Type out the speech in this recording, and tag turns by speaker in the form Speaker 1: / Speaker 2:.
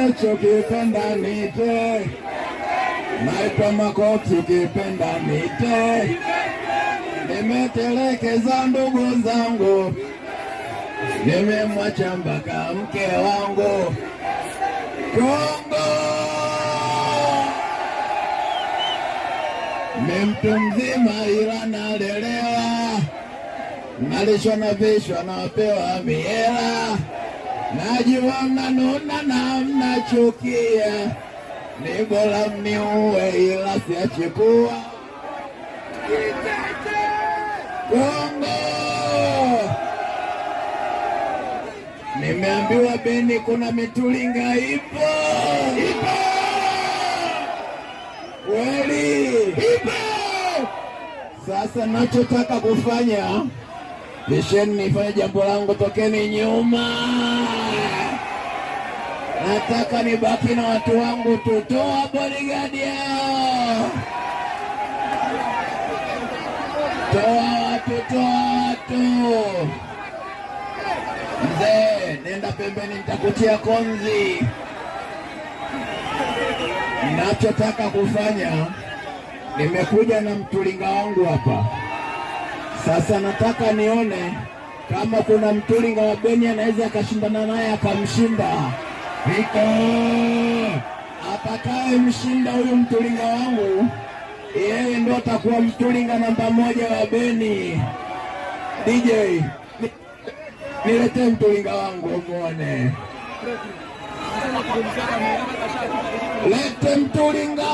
Speaker 1: unachokipenda nite, naitwa Makoti ukipenda nite. Nimetelekeza ndugu zangu, nimemwacha mpaka mke wangu. Kongo ni mtu mzima ila nalelewa, nalishwa na vishwa napewa mihela. Najua mnanuna na mnachukia, ni bora mniue ila siachukua. Kongo nimeambiwa Beni kuna mitulinga ipo. Kweli ipo. Sasa nachotaka kufanya, lisheni nifanye jambo langu, tokeni nyuma. Nataka nibaki na watu wangu, tutoa bodyguard yao. Toa watu. Mzee, nenda pembeni, nitakutia konzi. Nachotaka kufanya, nimekuja na mtulinga wangu hapa. Sasa nataka nione kama kuna mtulinga wa Beni anaweza akashindana naye akamshinda. Hiko atakaye mshinda huyu mtulinga wangu, yeye ndo atakuwa mtulinga namba 1 wa Beni. DJ, niletee mtulinga wangu muone. Lete mtulinga.